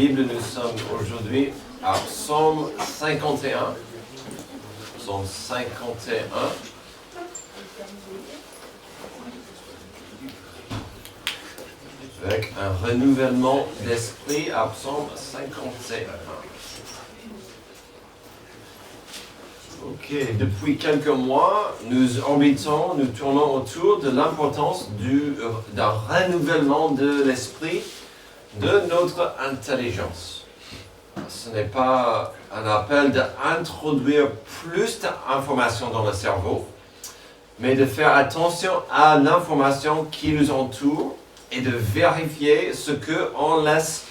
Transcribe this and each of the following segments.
Bible, nous sommes aujourd'hui à Psaume 51. Psaume 51. Avec un renouvellement d'esprit à Psaume 51. Ok, depuis quelques mois, nous tournons autour de l'importance d'un renouvellement de l'esprit de notre intelligence. Ce n'est pas un appel d'introduire plus d'informations dans le cerveau, mais de faire attention à l'information qui nous entoure et de vérifier ce qu'on laisse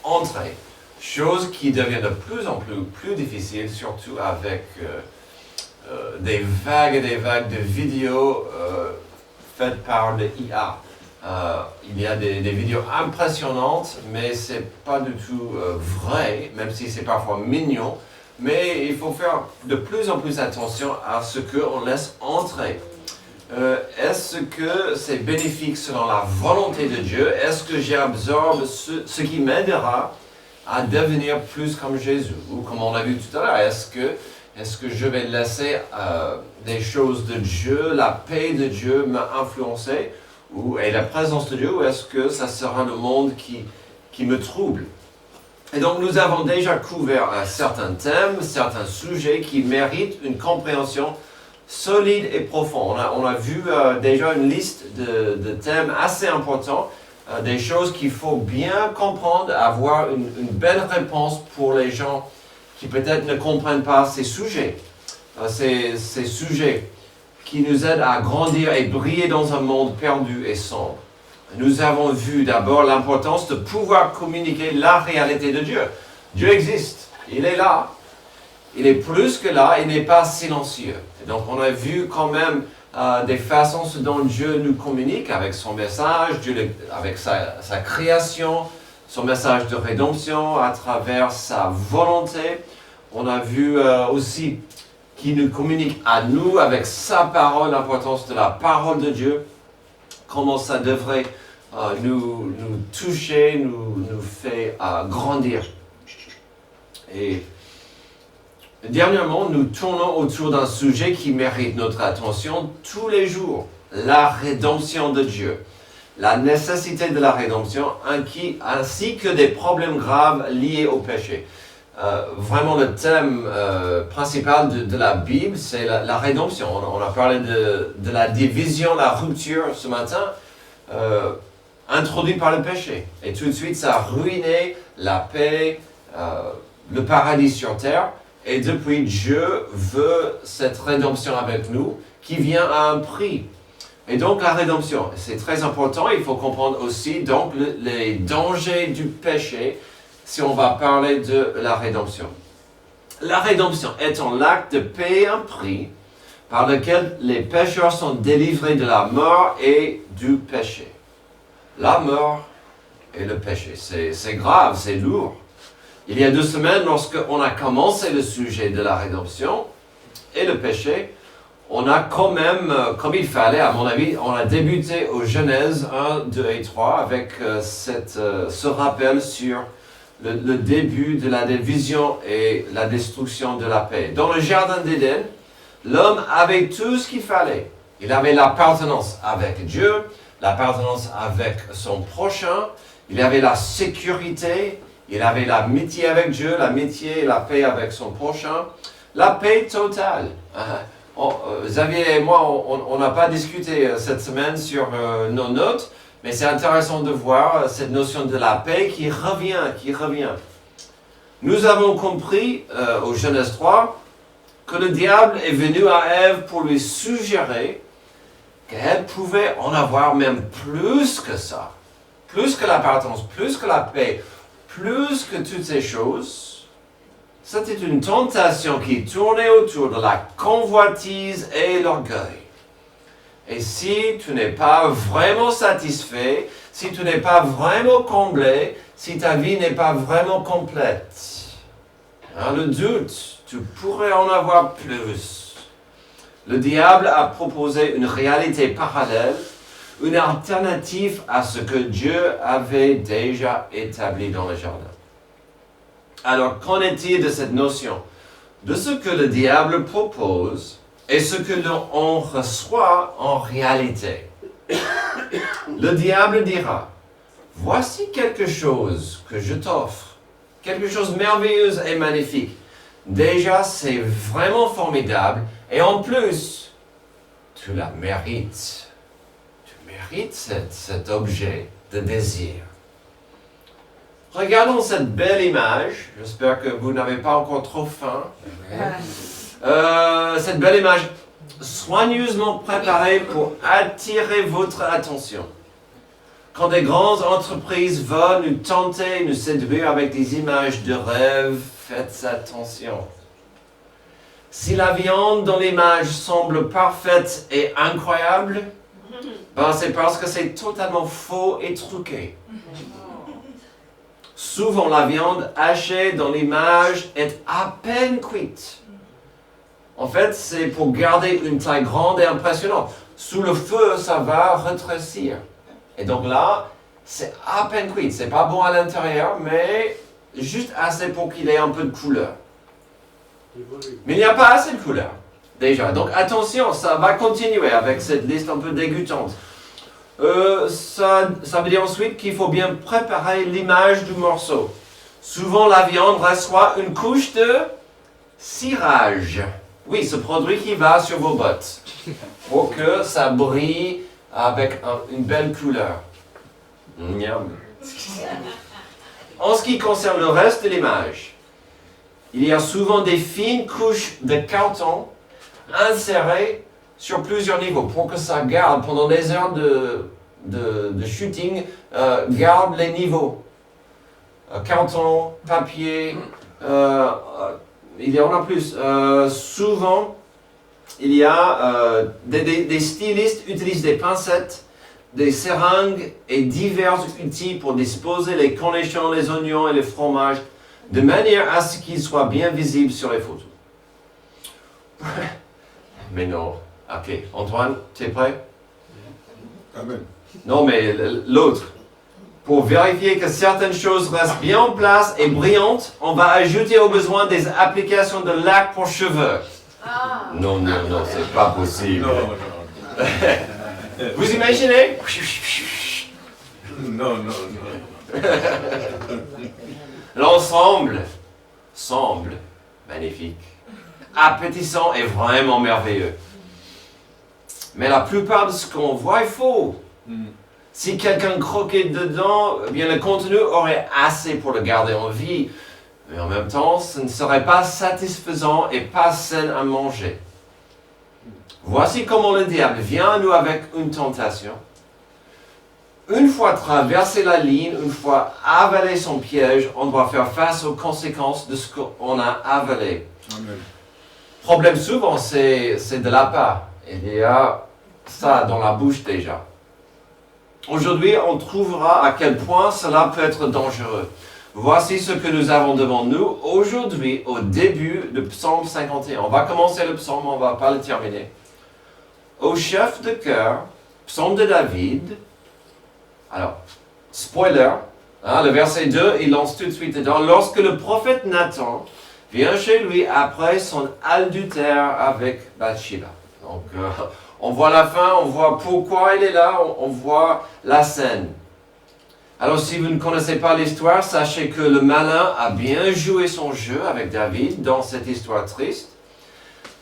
entrer. Chose qui devient de plus en plus difficile, surtout avec des vagues et des vagues de vidéos faites par l'IA. Il y a des vidéos impressionnantes, mais c'est pas du tout vrai, même si c'est parfois mignon. Mais il faut faire de plus en plus attention à ce qu'on laisse entrer. Est-ce que c'est bénéfique selon la volonté de Dieu? Est-ce que j'absorbe ce qui m'aidera à devenir plus comme Jésus? Ou comme on a vu tout à l'heure, est-ce que je vais laisser des choses de Dieu, la paix de Dieu m'influencer et la présence de Dieu, ou est-ce que ça sera le monde qui me trouble? Et donc nous avons déjà couvert certains thèmes, certains sujets qui méritent une compréhension solide et profonde. On a vu déjà une liste de thèmes assez importants, des choses qu'il faut bien comprendre, avoir une belle réponse pour les gens qui peut-être ne comprennent pas ces sujets. Ces sujets qui nous aident à grandir et briller dans un monde perdu et sombre. Nous avons vu d'abord l'importance de pouvoir communiquer la réalité de Dieu. Dieu existe, il est là. Il est plus que là, il n'est pas silencieux. Et donc on a vu quand même des façons dont Dieu nous communique avec son message, avec sa création, son message de rédemption à travers sa volonté. On a vu aussi qu'il nous communique à nous avec sa parole, l'importance de la parole de Dieu, comment ça devrait nous toucher, nous fait grandir. Et dernièrement, nous tournons autour d'un sujet qui mérite notre attention tous les jours, la rédemption de Dieu. La nécessité de la rédemption, ainsi que des problèmes graves liés au péché. Vraiment, le thème principal de la Bible, c'est la rédemption. On a parlé de la division, la rupture ce matin, introduite par le péché. Et tout de suite, ça a ruiné la paix, le paradis sur terre. Et depuis, Dieu veut cette rédemption avec nous, qui vient à un prix. Et donc la rédemption, c'est très important. Il faut comprendre aussi donc les dangers du péché si on va parler de la rédemption. La rédemption étant l'acte de payer un prix par lequel les pécheurs sont délivrés de la mort et du péché. La mort et le péché, c'est grave, c'est lourd. Il y a 2 semaines, lorsqu'on a commencé le sujet de la rédemption et le péché, on a quand même, comme il fallait, à mon avis, on a débuté au Genèse 1, 2 et 3 avec ce rappel sur le début de la division et la destruction de la paix. Dans le jardin d'Éden, l'homme avait tout ce qu'il fallait. Il avait l'appartenance avec Dieu, l'appartenance avec son prochain, il avait la sécurité, il avait l'amitié avec Dieu, l'amitié et la paix avec son prochain, la paix totale. Xavier et moi, on n'a pas discuté cette semaine sur nos notes, mais c'est intéressant de voir cette notion de la paix qui revient. Nous avons compris au Genèse 3 que le diable est venu à Ève pour lui suggérer qu'elle pouvait en avoir même plus que ça, plus que l'appartenance, plus que la paix, plus que toutes ces choses. C'était une tentation qui tournait autour de la convoitise et l'orgueil. Et si tu n'es pas vraiment satisfait, si tu n'es pas vraiment comblé, si ta vie n'est pas vraiment complète, le doute, tu pourrais en avoir plus. Le diable a proposé une réalité parallèle, une alternative à ce que Dieu avait déjà établi dans le jardin. Alors, qu'en est-il de cette notion? De ce que le diable propose et ce que l'on reçoit en réalité. Le diable dira, voici quelque chose que je t'offre, quelque chose de merveilleux et magnifique. Déjà, c'est vraiment formidable et en plus, tu la mérites. Tu mérites cet objet de désir. Regardons cette belle image. J'espère que vous n'avez pas encore trop faim. Cette belle image soigneusement préparée pour attirer votre attention. Quand des grandes entreprises veulent nous tenter, nous séduire avec des images de rêve, faites attention. Si la viande dans l'image semble parfaite et incroyable, c'est parce que c'est totalement faux et truqué. Souvent, la viande hachée dans l'image est à peine cuite. En fait, c'est pour garder une taille grande et impressionnante. Sous le feu, ça va rétrécir. Et donc là, c'est à peine cuit. C'est pas bon à l'intérieur, mais juste assez pour qu'il ait un peu de couleur. Mais il n'y a pas assez de couleur, déjà. Donc attention, ça va continuer avec cette liste un peu dégoûtante. Ça veut dire ensuite qu'il faut bien préparer l'image du morceau. Souvent, la viande reçoit une couche de cirage. Oui, ce produit qui va sur vos bottes. Pour que ça brille avec une belle couleur. Miam. En ce qui concerne le reste de l'image, il y a souvent des fines couches de carton insérées sur plusieurs niveaux pour que ça garde pendant des heures de shooting, garde les niveaux. Carton, papier, il y en a plus. Souvent, il y a des stylistes utilisent des pincettes, des seringues et divers outils pour disposer les cornichons, les oignons et les fromages de manière à ce qu'ils soient bien visibles sur les photos. Mais non. Ok, Antoine, tu es prêt? Amen. Non, mais l'autre. Pour vérifier que certaines choses restent bien en place et brillantes, on va ajouter au besoin des applications de lac pour cheveux. Ah. Non, c'est pas possible. Non. Vous imaginez? Non. L'ensemble semble magnifique, appétissant et vraiment merveilleux. Mais la plupart de ce qu'on voit est faux. Si quelqu'un croquait dedans, eh bien le contenu aurait assez pour le garder en vie. Mais en même temps, ce ne serait pas satisfaisant et pas sain à manger. Voici comment le diable vient à nous avec une tentation. Une fois traversé la ligne, une fois avalé son piège, on doit faire face aux conséquences de ce qu'on a avalé. Amen. Problème souvent, c'est de l'appât. Il y a ça dans la bouche déjà. Aujourd'hui, on trouvera à quel point cela peut être dangereux. Voici ce que nous avons devant nous aujourd'hui au début de Psaume 51. On va commencer le psaume, on ne va pas le terminer. Au chef de chœur, psaume de David. Alors, spoiler, le verset 2, il lance tout de suite dedans. Lorsque le prophète Nathan vient chez lui après son adultère avec Bathsheba. Donc, on voit la fin, on voit pourquoi il est là, on voit la scène. Alors, si vous ne connaissez pas l'histoire, sachez que le malin a bien joué son jeu avec David dans cette histoire triste.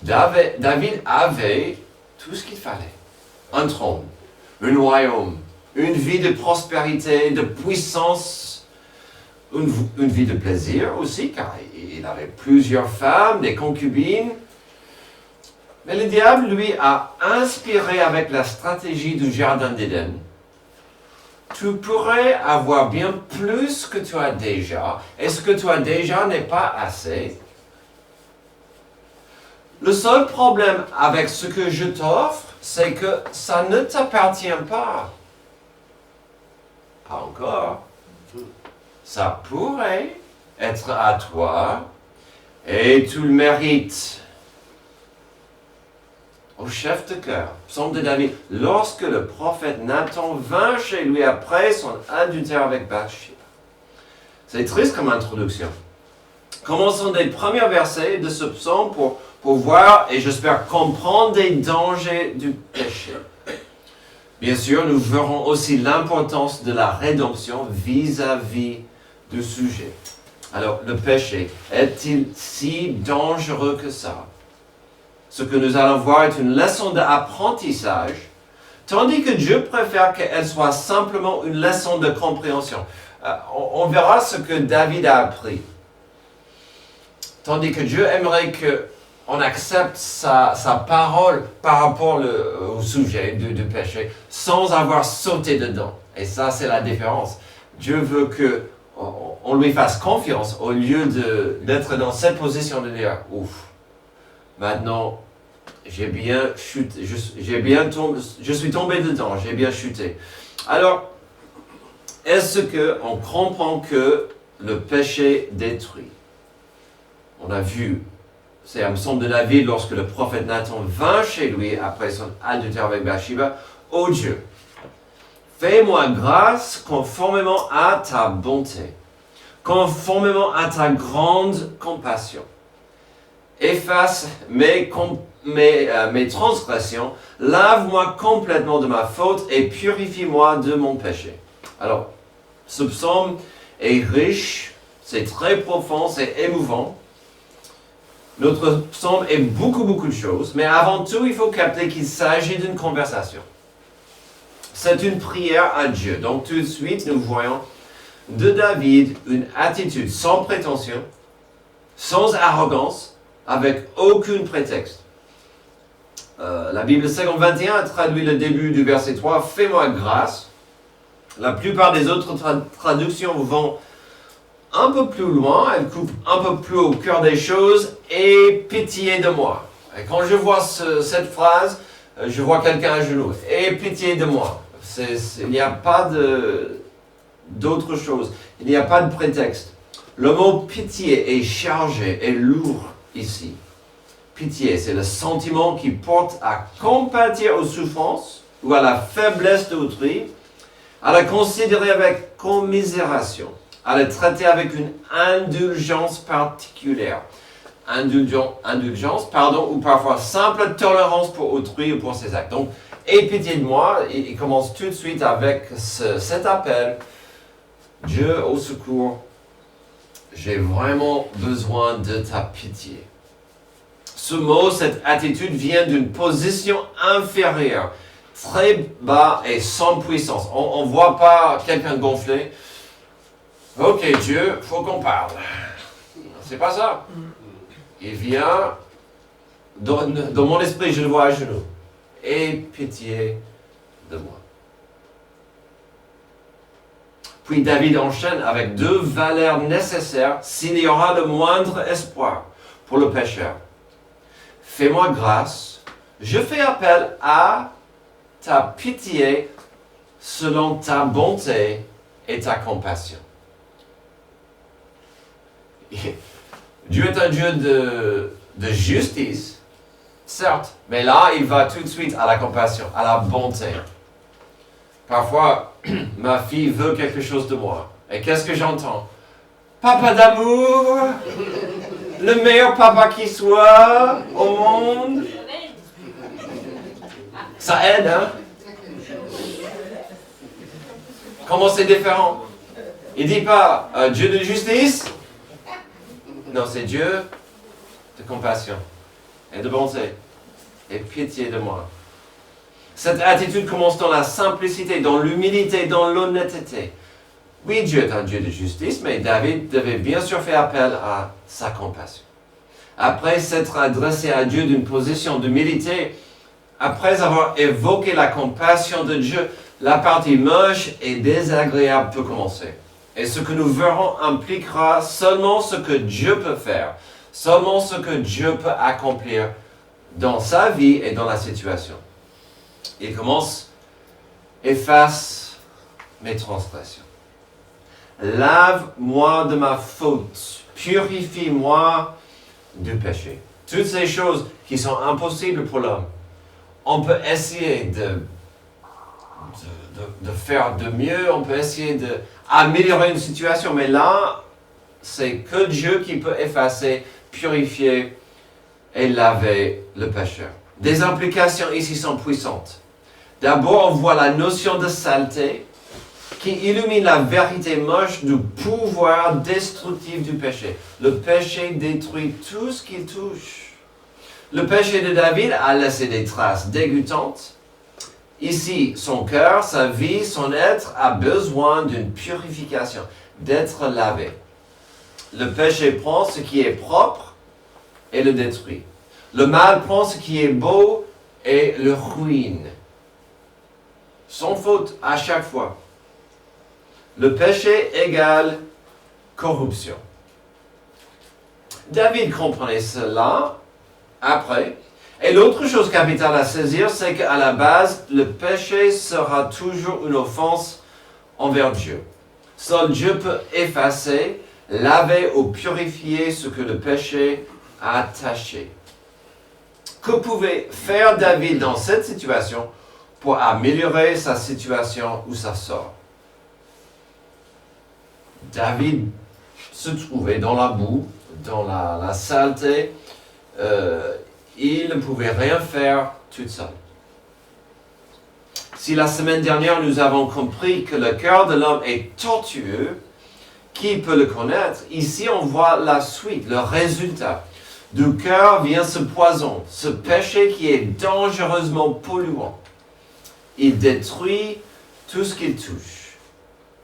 David avait tout ce qu'il fallait. Un trône, un royaume, une vie de prospérité, de puissance, une vie de plaisir aussi, car il avait plusieurs femmes, des concubines. Mais le diable, lui, a inspiré avec la stratégie du Jardin d'Éden. Tu pourrais avoir bien plus que tu as déjà, et ce que tu as déjà n'est pas assez. Le seul problème avec ce que je t'offre, c'est que ça ne t'appartient pas. Pas encore. Ça pourrait être à toi, et tu le mérites. Au chef de chœur, psaume de David, lorsque le prophète Nathan vint chez lui après son adultère avec Bathsheba. C'est triste comme introduction. Commençons des premiers versets de ce psaume pour voir et j'espère comprendre les dangers du péché. Bien sûr, nous verrons aussi l'importance de la rédemption vis-à-vis du sujet. Alors, le péché est-il si dangereux que ça? Ce que nous allons voir est une leçon d'apprentissage, tandis que Dieu préfère qu'elle soit simplement une leçon de compréhension. On verra ce que David a appris. Tandis que Dieu aimerait qu'on accepte sa parole par rapport au sujet du péché sans avoir sauté dedans. Et ça, c'est la différence. Dieu veut qu'on lui fasse confiance au lieu d'être dans cette position de dire « Ouf, maintenant, j'ai bien chuté, je suis tombé dedans, j'ai bien chuté. » Alors, est-ce qu'on comprend que le péché détruit? On a vu, c'est un psaume de David lorsque le prophète Nathan vint chez lui après son adultère avec Bathsheba. « Ô Dieu, fais-moi grâce conformément à ta bonté, conformément à ta grande compassion. Efface mes transgressions, lave-moi complètement de ma faute et purifie-moi de mon péché. » Alors, ce psaume est riche, c'est très profond, c'est émouvant. Notre psaume est beaucoup de choses, mais avant tout, il faut capter qu'il s'agit d'une conversation. C'est une prière à Dieu. Donc tout de suite, nous voyons de David une attitude sans prétention, sans arrogance, avec aucun prétexte. La Bible 50-21 traduit le début du verset 3, « Fais-moi grâce ». La plupart des autres traductions vont un peu plus loin, elles coupent un peu plus au cœur des choses, « Aie pitié de moi ». Et quand je vois cette phrase, je vois quelqu'un à genoux, « Aie pitié de moi ». Il n'y a pas d'autre chose, il n'y a pas de prétexte. Le mot pitié est chargé, est lourd ici. Pitié, c'est le sentiment qui porte à compatir aux souffrances ou à la faiblesse d'autrui, à la considérer avec commisération, à la traiter avec une indulgence particulière. Indulgence, ou parfois simple tolérance pour autrui ou pour ses actes. Donc, aie pitié de moi, il commence tout de suite avec cet appel. Dieu au secours, j'ai vraiment besoin de ta pitié. Ce mot, cette attitude vient d'une position inférieure, très bas et sans puissance. On ne voit pas quelqu'un gonflé. Ok Dieu, faut qu'on parle. C'est pas ça. Il vient, dans mon esprit, je le vois à genoux. Aie pitié de moi. Puis David enchaîne avec deux valeurs nécessaires s'il y aura le moindre espoir pour le pécheur. Fais-moi grâce, je fais appel à ta pitié selon ta bonté et ta compassion. Dieu est un Dieu de justice, certes, mais là, il va tout de suite à la compassion, à la bonté. Parfois, ma fille veut quelque chose de moi. Et qu'est-ce que j'entends? Papa d'amour, le meilleur papa qui soit au monde. Ça aide, hein? Comment c'est différent? Il ne dit pas Dieu de justice. Non, c'est Dieu de compassion et de bonté et pitié de moi. Cette attitude commence dans la simplicité, dans l'humilité, dans l'honnêteté. Oui, Dieu est un Dieu de justice, mais David devait bien sûr faire appel à sa compassion. Après s'être adressé à Dieu d'une position d'humilité, après avoir évoqué la compassion de Dieu, la partie moche et désagréable peut commencer. Et ce que nous verrons impliquera seulement ce que Dieu peut faire, seulement ce que Dieu peut accomplir dans sa vie et dans la situation. Il commence, efface mes transgressions. Lave-moi de ma faute, purifie-moi du péché. Toutes ces choses qui sont impossibles pour l'homme. On peut essayer de faire de mieux, on peut essayer d'améliorer une situation, mais là, c'est que Dieu qui peut effacer, purifier et laver le pécheur. Des implications ici sont puissantes. D'abord, on voit la notion de saleté qui illumine la vérité moche du pouvoir destructif du péché. Le péché détruit tout ce qu'il touche. Le péché de David a laissé des traces dégoûtantes. Ici, son cœur, sa vie, son être a besoin d'une purification, d'être lavé. Le péché prend ce qui est propre et le détruit. Le mal prend ce qui est beau et le ruine. Sans faute à chaque fois. Le péché égale corruption. David comprenait cela après. Et l'autre chose capitale à saisir, c'est qu'à la base, le péché sera toujours une offense envers Dieu. Seul Dieu peut effacer, laver ou purifier ce que le péché a taché. Que pouvait faire David dans cette situation pour améliorer sa situation où ça sort? David se trouvait dans la boue, dans la saleté. Il ne pouvait rien faire tout seul. Si la semaine dernière nous avons compris que le cœur de l'homme est tortueux, qui peut le connaître? Ici on voit la suite, le résultat. Du cœur vient ce poison, ce péché qui est dangereusement polluant. Il détruit tout ce qu'il touche.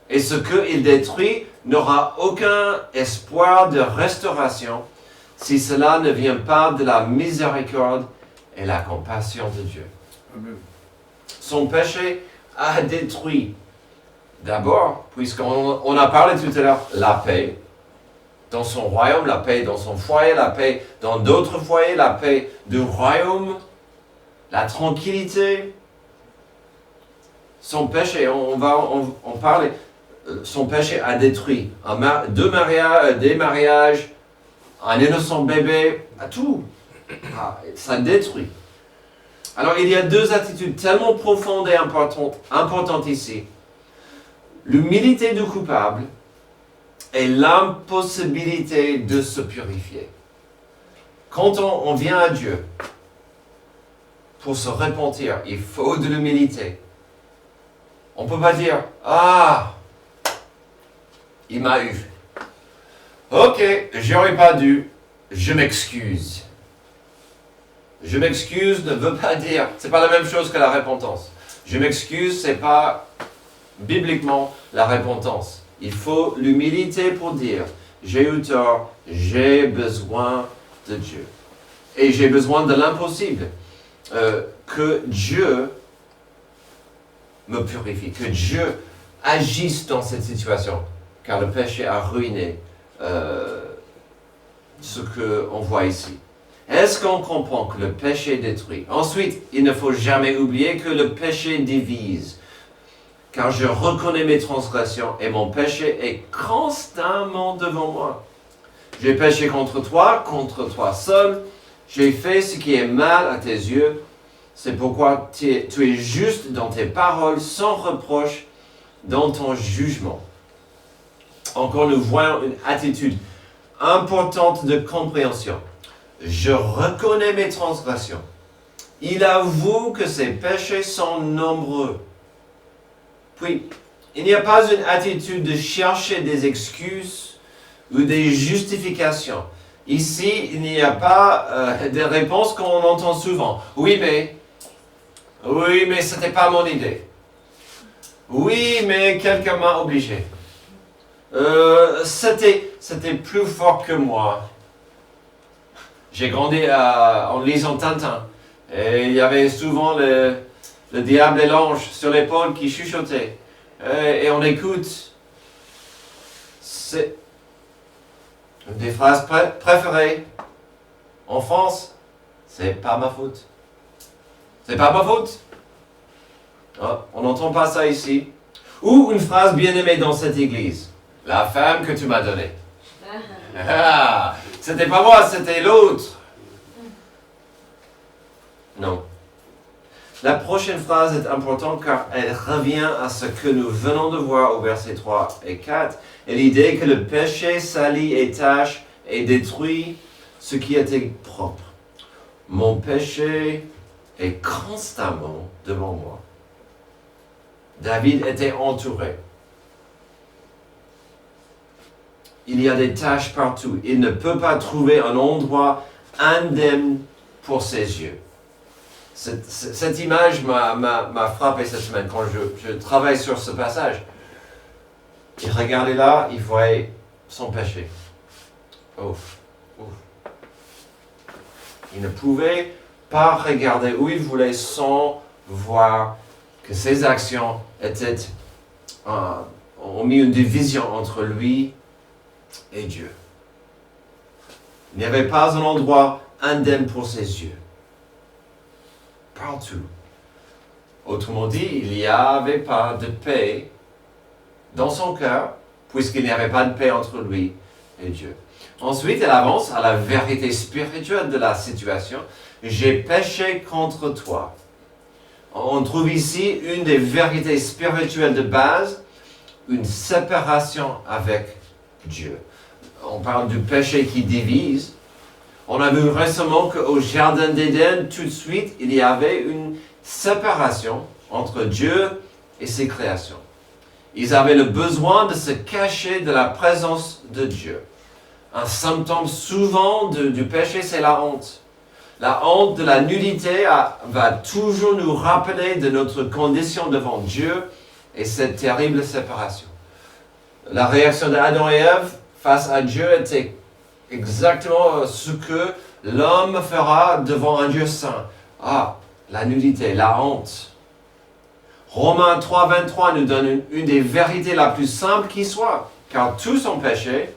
Et ce qu'il détruit n'aura aucun espoir de restauration si cela ne vient pas de la miséricorde et la compassion de Dieu. Amen. Son péché a détruit, d'abord, puisqu'on a parlé tout à l'heure, la paix dans son royaume, la paix dans son foyer, la paix dans d'autres foyers, la paix du royaume, la tranquillité. Son péché, on parle, son péché a détruit des mariages, un innocent bébé, à tout. Ça détruit. Alors il y a deux attitudes tellement profondes et importantes ici. L'humilité du coupable et l'impossibilité de se purifier. Quand on vient à Dieu pour se repentir, il faut de l'humilité. On ne peut pas dire « Ah, il m'a eu. Ok, j'aurais pas dû, je m'excuse. » Je m'excuse ne veut pas dire, c'est pas la même chose que la repentance. Je m'excuse, c'est pas bibliquement la repentance. Il faut l'humilité pour dire, j'ai eu tort, j'ai besoin de Dieu. Et j'ai besoin de l'impossible. Que Dieu me purifie, que Dieu agisse dans cette situation. Car le péché a ruiné ce qu'on voit ici. Est-ce qu'on comprend que le péché détruit? Ensuite, il ne faut jamais oublier que le péché divise. Car je reconnais mes transgressions et mon péché est constamment devant moi. J'ai péché contre toi seul. J'ai fait ce qui est mal à tes yeux. C'est pourquoi tu es juste dans tes paroles, sans reproche dans ton jugement. Encore, nous voyons une attitude importante de compréhension. Je reconnais mes transgressions. Il avoue que ses péchés sont nombreux. Puis, il n'y a pas une attitude de chercher des excuses ou des justifications. Ici, il n'y a pas des réponses qu'on entend souvent. Oui, mais ce n'était pas mon idée. Oui, mais quelqu'un m'a obligé. C'était plus fort que moi. J'ai grandi en lisant Tintin. Et il y avait souvent le diable et l'ange sur l'épaule qui chuchotaient. Et on écoute. C'est une des phrases préférées en France. C'est pas ma faute. C'est pas ma faute. Oh, on n'entend pas ça ici. Ou une phrase bien aimée dans cette église. La femme que tu m'as donnée. Ah, c'était pas moi, c'était l'autre. Non. La prochaine phrase est importante car elle revient à ce que nous venons de voir au verset 3 et 4, et l'idée que le péché salit et tâche et détruit ce qui était propre. Mon péché est constamment devant moi. David était entouré. Il y a des taches partout. Il ne peut pas trouver un endroit indemne pour ses yeux. Cette image m'a frappé cette semaine quand je travaille sur ce passage. Il regardait là, il voyait son péché. Ouf. Il ne pouvait pas regarder où il voulait sans voir que ses actions ont mis une division entre lui et Dieu. Il n'y avait pas un endroit indemne pour ses yeux. Partout. Autrement dit, il n'y avait pas de paix dans son cœur, puisqu'il n'y avait pas de paix entre lui et Dieu. Ensuite, elle avance à la vérité spirituelle de la situation. J'ai péché contre toi. On trouve ici une des vérités spirituelles de base, une séparation avec Dieu. On parle du péché qui divise. On a vu récemment qu'au Jardin d'Éden, tout de suite, il y avait une séparation entre Dieu et ses créations. Ils avaient le besoin de se cacher de la présence de Dieu. Un symptôme souvent du péché, c'est la honte. La honte de la nudité va toujours nous rappeler de notre condition devant Dieu et cette terrible séparation. La réaction d'Adam et Ève face à Dieu était exactement ce que l'homme fera devant un Dieu saint. La nudité, la honte. Romains 3, 23 nous donne une des vérités la plus simple qui soit, car tous ont péché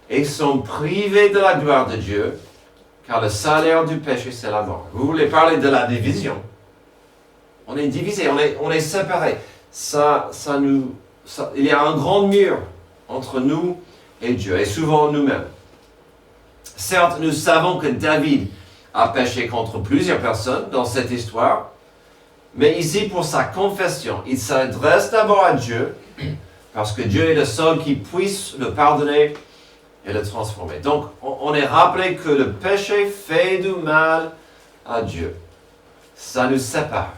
et sont privés de la gloire de Dieu, car le salaire du péché, c'est la mort. Vous voulez parler de la division? On est divisé, on est séparés. Il y a un grand mur entre nous et Dieu, et souvent nous-mêmes. Certes, nous savons que David a péché contre plusieurs personnes dans cette histoire, mais ici, pour sa confession, il s'adresse d'abord à Dieu, parce que Dieu est le seul qui puisse le pardonner et le transformer. Donc, on est rappelé que le péché fait du mal à Dieu. Ça nous sépare.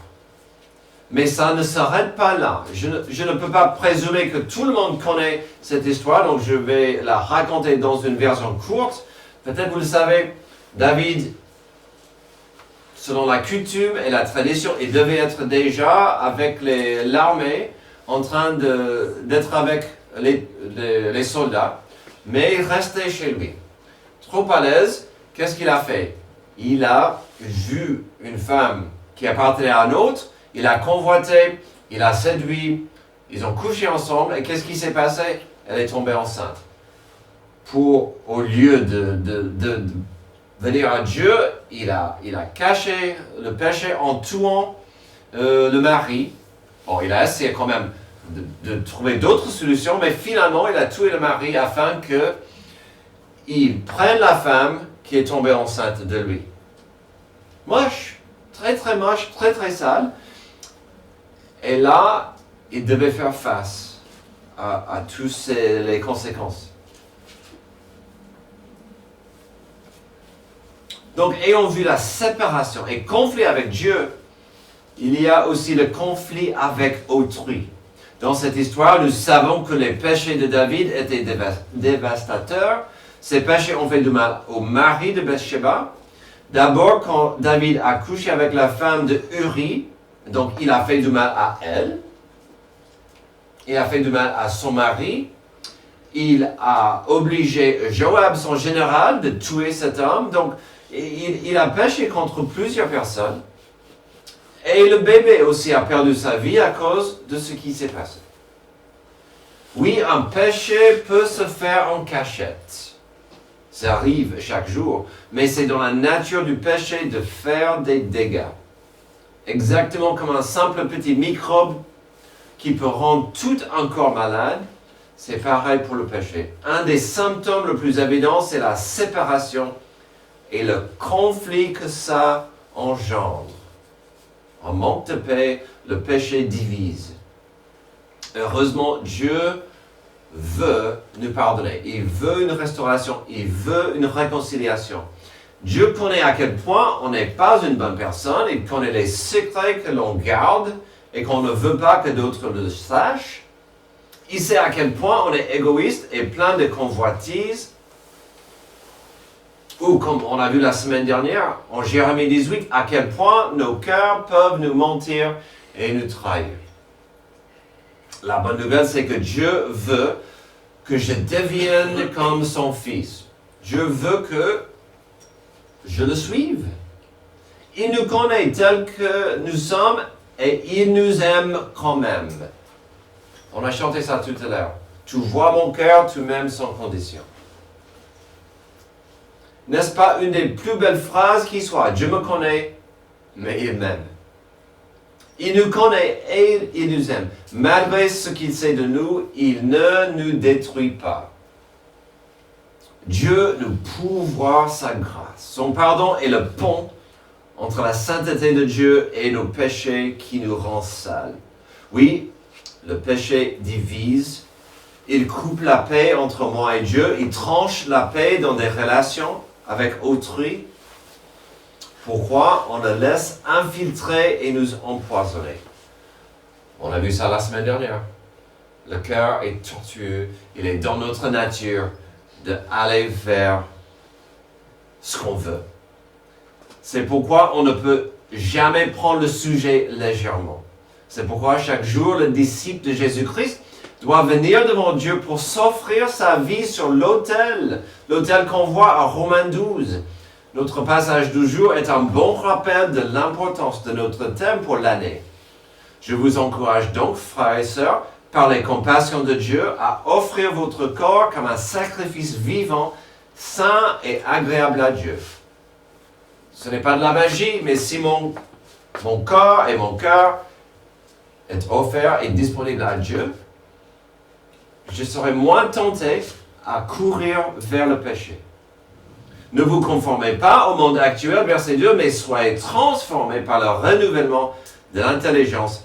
Mais ça ne s'arrête pas là. Je ne peux pas présumer que tout le monde connaît cette histoire, donc je vais la raconter dans une version courte. Peut-être vous le savez, David, selon la coutume et la tradition, il devait être déjà avec l'armée en train d'être avec les soldats, mais il restait chez lui. Trop à l'aise, qu'est-ce qu'il a fait? Il a vu une femme qui appartenait à un autre, il a convoité, il a séduit, ils ont couché ensemble, et qu'est-ce qui s'est passé? Elle est tombée enceinte. Au lieu de venir à Dieu, il a caché le péché en tuant le mari. Bon, il a essayé quand même de trouver d'autres solutions, mais finalement, il a tué le mari afin qu'il prenne la femme qui est tombée enceinte de lui. Moche, très très moche, très très sale. Et là, il devait faire face à toutes les conséquences. Donc, ayant vu la séparation et conflit avec Dieu, il y a aussi le conflit avec autrui. Dans cette histoire, nous savons que les péchés de David étaient dévastateurs. Ces péchés ont fait du mal au mari de Bathsheba. D'abord, quand David a couché avec la femme de Uri, donc il a fait du mal à elle. Il a fait du mal à son mari. Il a obligé Joab, son général, de tuer cet homme. Donc, il a péché contre plusieurs personnes. Et le bébé aussi a perdu sa vie à cause de ce qui s'est passé. Oui, un péché peut se faire en cachette. Ça arrive chaque jour. Mais c'est dans la nature du péché de faire des dégâts. Exactement comme un simple petit microbe qui peut rendre tout un corps malade, c'est pareil pour le péché. Un des symptômes le plus évident, c'est la séparation et le conflit que ça engendre. En manque de paix, le péché divise. Heureusement, Dieu veut nous pardonner. Il veut une restauration. Il veut une réconciliation. Dieu connaît à quel point on n'est pas une bonne personne. Il connaît les secrets que l'on garde et qu'on ne veut pas que d'autres le sachent. Il sait à quel point on est égoïste et plein de convoitises. Ou comme on a vu la semaine dernière, en Jérémie 18, à quel point nos cœurs peuvent nous mentir et nous trahir. La bonne nouvelle, c'est que Dieu veut que je devienne comme son fils. Dieu veut que je le suive. Il nous connaît tel que nous sommes et il nous aime quand même. On a chanté ça tout à l'heure. Tu vois mon cœur, tu m'aimes sans condition. N'est-ce pas une des plus belles phrases qui soit? Dieu me connaît, mais il m'aime. Il nous connaît et il nous aime. Malgré ce qu'il sait de nous, il ne nous détruit pas. Dieu nous pourvoit sa grâce. Son pardon est le pont entre la sainteté de Dieu et nos péchés qui nous rend sales. Oui, le péché divise. Il coupe la paix entre moi et Dieu. Il tranche la paix dans des relations avec autrui. Pourquoi on le laisse infiltrer et nous empoisonner? On a vu ça la semaine dernière. Le cœur est tortueux. Il est dans notre nature d'aller vers ce qu'on veut. C'est pourquoi on ne peut jamais prendre le sujet légèrement. C'est pourquoi chaque jour, le disciple de Jésus-Christ doit venir devant Dieu pour s'offrir sa vie sur l'autel qu'on voit à Romains 12. Notre passage du jour est un bon rappel de l'importance de notre thème pour l'année. Je vous encourage donc, frères et sœurs, par les compassions de Dieu, à offrir votre corps comme un sacrifice vivant, saint et agréable à Dieu. Ce n'est pas de la magie, mais si mon corps et mon cœur est offert et disponible à Dieu, je serai moins tenté à courir vers le péché. Ne vous conformez pas au monde actuel, verset 2, mais soyez transformés par le renouvellement de l'intelligence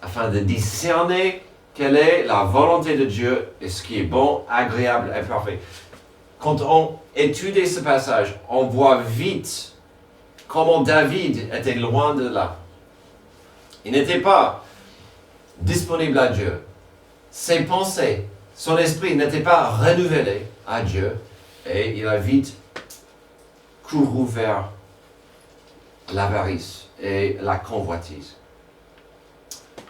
afin de discerner quelle est la volonté de Dieu et ce qui est bon, agréable et parfait. Quand on étudie ce passage, on voit vite comment David était loin de là. Il n'était pas disponible à Dieu. Ses pensées, son esprit n'était pas renouvelé à Dieu et il a vite couru vers l'avarice et la convoitise.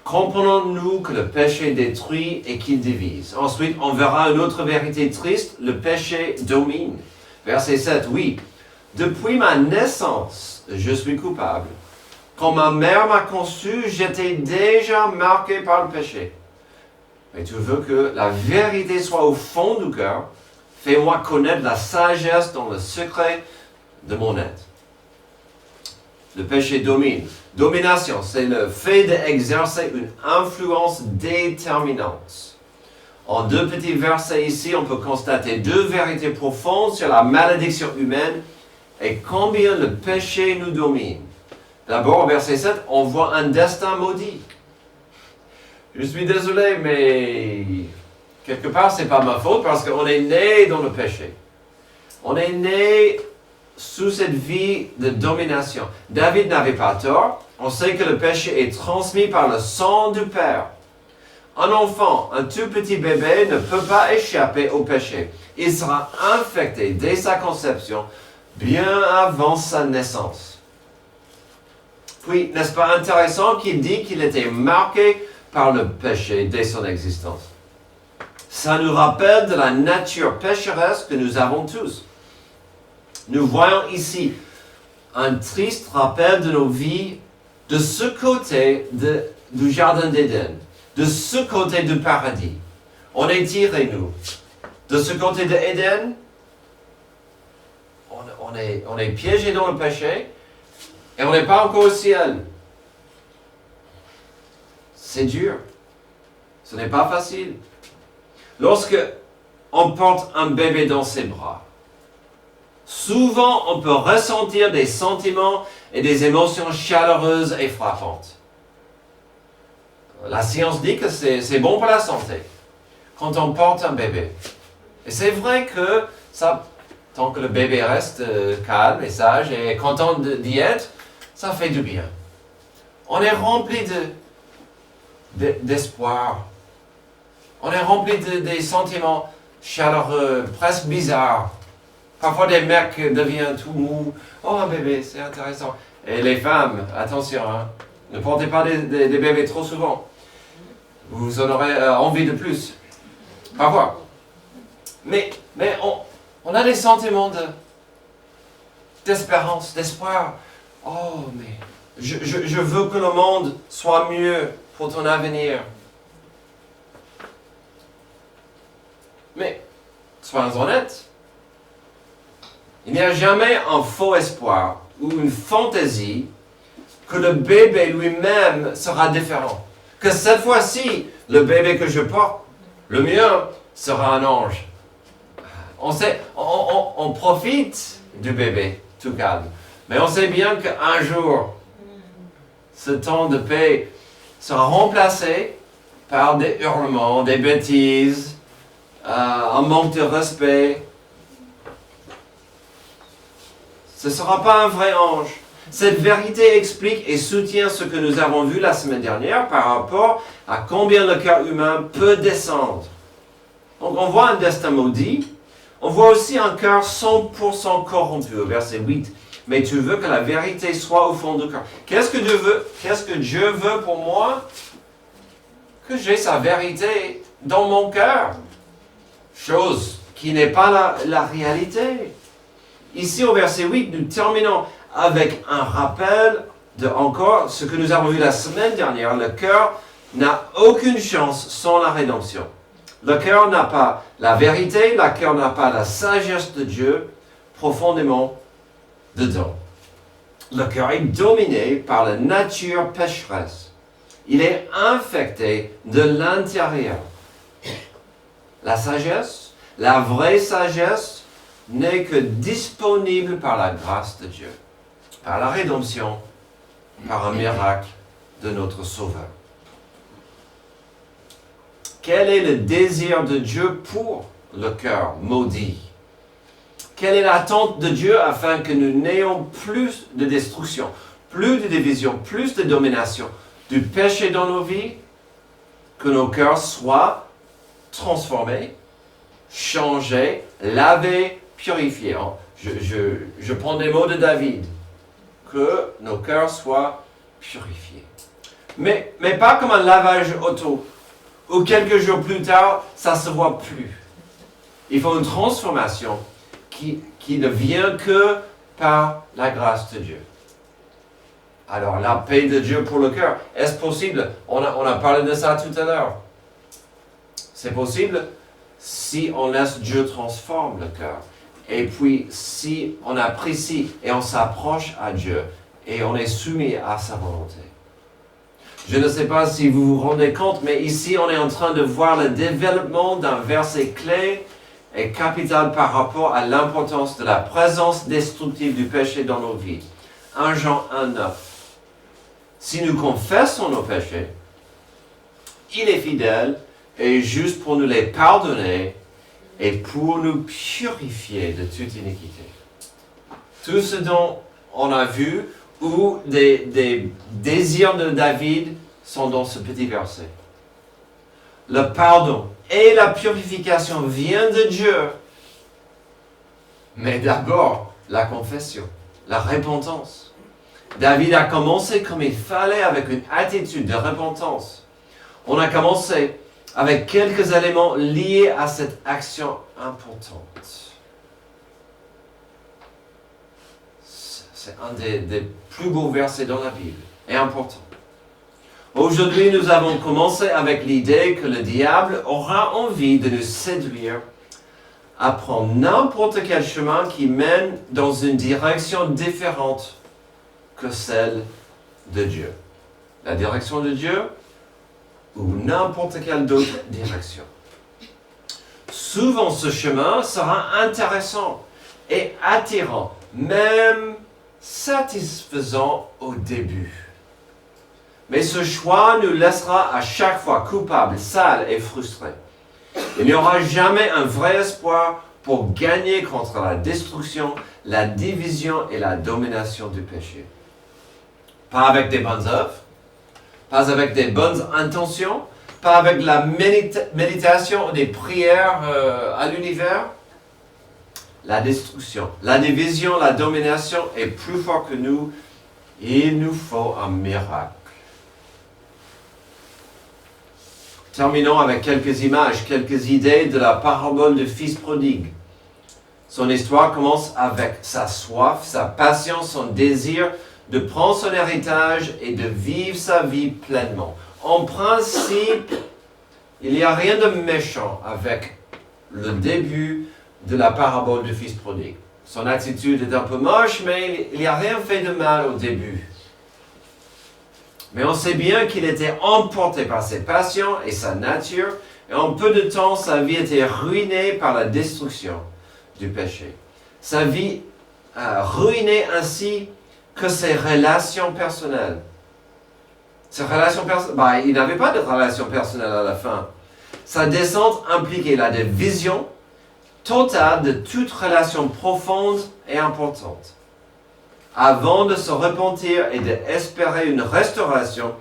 Comprenons-nous que le péché détruit et qu'il divise. Ensuite, on verra une autre vérité triste, le péché domine. Verset 7, oui, depuis ma naissance, je suis coupable. Quand ma mère m'a conçu, j'étais déjà marqué par le péché. Mais tu veux que la vérité soit au fond du cœur. Fais-moi connaître la sagesse dans le secret de mon être. Le péché domine. Domination, c'est le fait d'exercer une influence déterminante. En deux petits versets ici, on peut constater deux vérités profondes sur la malédiction humaine et combien le péché nous domine. D'abord, au verset 7, on voit un destin maudit. Je suis désolé, mais quelque part, ce n'est pas ma faute parce qu'on est né dans le péché. On est né sous cette vie de domination. David n'avait pas tort. On sait que le péché est transmis par le sang du Père. Un enfant, un tout petit bébé, ne peut pas échapper au péché. Il sera infecté dès sa conception, bien avant sa naissance. Puis, n'est-ce pas intéressant qu'il dit qu'il était marqué par le péché dès son existence? Ça nous rappelle de la nature pécheresse que nous avons tous. Nous voyons ici un triste rappel de nos vies de ce côté du Jardin d'Éden, de ce côté du paradis. On est tirés, nous. De ce côté de Éden, on est piégés dans le péché et on n'est pas encore au ciel. C'est dur. Ce n'est pas facile. Lorsque on porte un bébé dans ses bras, souvent on peut ressentir des sentiments et des émotions chaleureuses et frappantes. La science dit que c'est bon pour la santé quand on porte un bébé. Et c'est vrai que ça, tant que le bébé reste calme et sage et content d'y être, ça fait du bien. On est rempli d'espoir. On est rempli des sentiments chaleureux, presque bizarres. Parfois des mecs deviennent tout mous. Oh, un bébé, c'est intéressant. Et les femmes, attention, hein, ne portez pas des bébés trop souvent. Vous en aurez envie de plus. Parfois. Mais on a des sentiments d'espérance, d'espoir. Oh, mais je veux que le monde soit mieux pour ton avenir. Mais, soyons honnêtes, il n'y a jamais un faux espoir ou une fantaisie que le bébé lui-même sera différent. Que cette fois-ci, le bébé que je porte, le mien, sera un ange. On profite du bébé, tout calme. Mais on sait bien qu'un jour, ce temps de paix sera remplacé par des hurlements, des bêtises, un manque de respect. Ce ne sera pas un vrai ange. Cette vérité explique et soutient ce que nous avons vu la semaine dernière par rapport à combien le cœur humain peut descendre. Donc on voit un destin maudit, on voit aussi un cœur 100% corrompu au verset 8. Mais tu veux que la vérité soit au fond du cœur. Qu'est-ce que Dieu veut? Qu'est-ce que Dieu veut pour moi? Que j'ai sa vérité dans mon cœur. Chose qui n'est pas la réalité. Ici au verset 8, nous terminons avec un rappel de encore ce que nous avons vu la semaine dernière. Le cœur n'a aucune chance sans la rédemption. Le cœur n'a pas la vérité, le cœur n'a pas la sagesse de Dieu profondément dedans. Le cœur est dominé par la nature pécheresse. Il est infecté de l'intérieur. La sagesse, la vraie sagesse, n'est que disponible par la grâce de Dieu, par la rédemption, par un miracle de notre Sauveur. Quel est le désir de Dieu pour le cœur maudit? Quelle est l'attente de Dieu afin que nous n'ayons plus de destruction, plus de division, plus de domination, du péché dans nos vies, que nos cœurs soient transformés, changés, lavés, purifiés. Je prends des mots de David, que nos cœurs soient purifiés. Mais pas comme un lavage auto, où quelques jours plus tard, ça ne se voit plus. Il faut une transformation qui ne vient que par la grâce de Dieu. Alors, la paix de Dieu pour le cœur, est-ce possible? On a parlé de ça tout à l'heure. C'est possible si on laisse Dieu transformer le cœur. Et puis, si on apprécie et on s'approche à Dieu et on est soumis à sa volonté. Je ne sais pas si vous vous rendez compte, mais ici, on est en train de voir le développement d'un verset clé et capital par rapport à l'importance de la présence destructive du péché dans nos vies. 1 Jean 1,9. Si nous confessons nos péchés, il est fidèle et juste pour nous les pardonner et pour nous purifier de toute iniquité. Tout ce dont on a vu, où des désirs de David sont dans ce petit verset. Le pardon et la purification viennent de Dieu. Mais d'abord, la confession, la repentance. David a commencé comme il fallait avec une attitude de repentance. On a commencé avec quelques éléments liés à cette action importante. C'est un des plus beaux versets dans la Bible et important. Aujourd'hui, nous avons commencé avec l'idée que le diable aura envie de nous séduire à prendre n'importe quel chemin qui mène dans une direction différente que celle de Dieu. La direction de Dieu ou n'importe quelle autre direction. Souvent, ce chemin sera intéressant est attirant, même satisfaisant au début. Mais ce choix nous laissera à chaque fois coupables, sales et frustrés. Il n'y aura jamais un vrai espoir pour gagner contre la destruction, la division et la domination du péché. Pas avec des bonnes œuvres, pas avec des bonnes intentions, pas avec la méditation ou des prières à l'univers. La destruction, la division, la domination est plus fort que nous. Il nous faut un miracle. Terminons avec quelques images, quelques idées de la parabole du fils prodigue. Son histoire commence avec sa soif, sa passion, son désir de prendre son héritage et de vivre sa vie pleinement. En principe, il n'y a rien de méchant avec le début de la parabole du fils prodigue. Son attitude est un peu moche, mais il n'y a rien fait de mal au début. Mais on sait bien qu'il était emporté par ses passions et sa nature, et en peu de temps, sa vie était ruinée par la destruction du péché. Sa vie ruinée ainsi que ses relations personnelles. Ses relations personnelles, il n'avait pas de relations personnelles à la fin. Sa descente impliquait la division totale de toute relation profonde et importante. Avant de se repentir et d'espérer une restauration,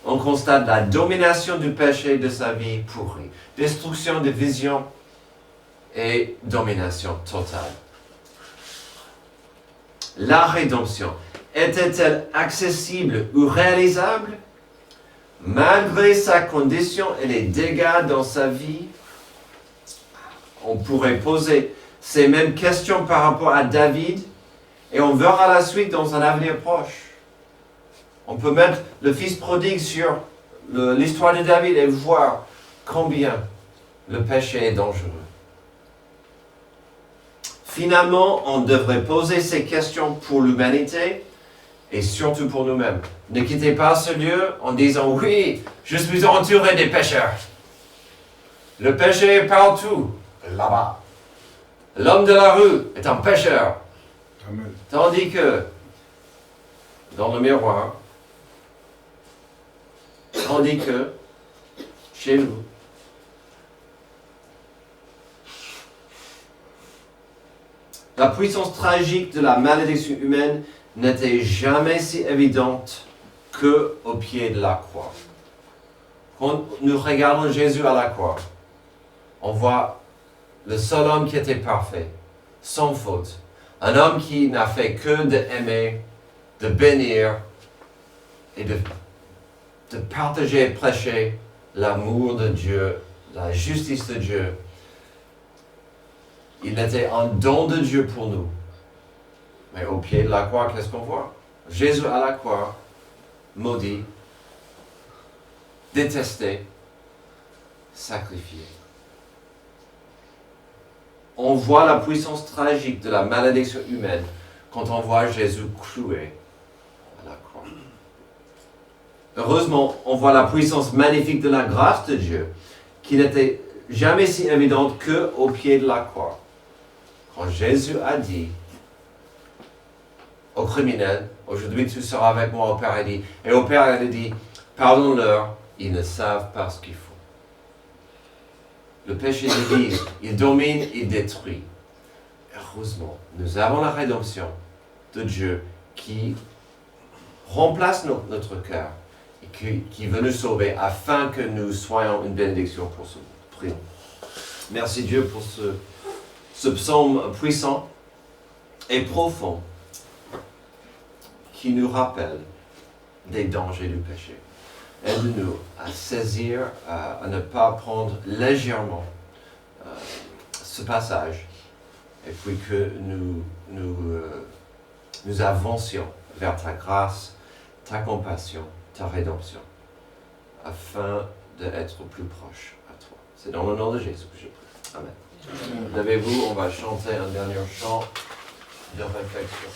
on constate la domination du péché de sa vie pourrie. Destruction, division et domination totale. La rédemption était-elle accessible ou réalisable? Malgré sa condition et les dégâts dans sa vie, on pourrait poser ces mêmes questions par rapport à David. Et on verra la suite dans un avenir proche. On peut mettre le fils prodigue sur l'histoire de David et voir combien le péché est dangereux. Finalement, on devrait poser ces questions pour l'humanité et surtout pour nous-mêmes. Ne quittez pas ce lieu en disant « Oui, je suis entouré des pécheurs. Le péché est partout, là-bas. L'homme de la rue est un pécheur. » Amen. Tandis que, dans le miroir, chez nous, la puissance tragique de la malédiction humaine n'était jamais si évidente qu'au pied de la croix. Quand nous regardons Jésus à la croix, on voit le seul homme qui était parfait, sans faute. Un homme qui n'a fait que d'aimer, de bénir et de partager et prêcher l'amour de Dieu, la justice de Dieu. Il était un don de Dieu pour nous. Mais au pied de la croix, qu'est-ce qu'on voit? Jésus à la croix, maudit, détesté, sacrifié. On voit la puissance tragique de la malédiction humaine quand on voit Jésus cloué à la croix. Heureusement, on voit la puissance magnifique de la grâce de Dieu, qui n'était jamais si évidente qu'au pied de la croix. Quand Jésus a dit au criminel, « Aujourd'hui tu seras avec moi au paradis », et au Père il a dit, « Pardonne-leur, ils ne savent pas ce qu'ils font. » Le péché divise, il domine, il détruit. Heureusement, nous avons la rédemption de Dieu qui remplace notre cœur et qui veut nous sauver afin que nous soyons une bénédiction pour ce prions. Merci Dieu pour ce psaume puissant et profond qui nous rappelle des dangers du péché. Aide-nous à saisir, à ne pas prendre légèrement ce passage et puis que nous avancions vers ta grâce, ta compassion, ta rédemption, afin d'être plus proche à toi. C'est dans le nom de Jésus que je prie. Amen. Levez-vous, on va chanter un dernier chant de réflexion.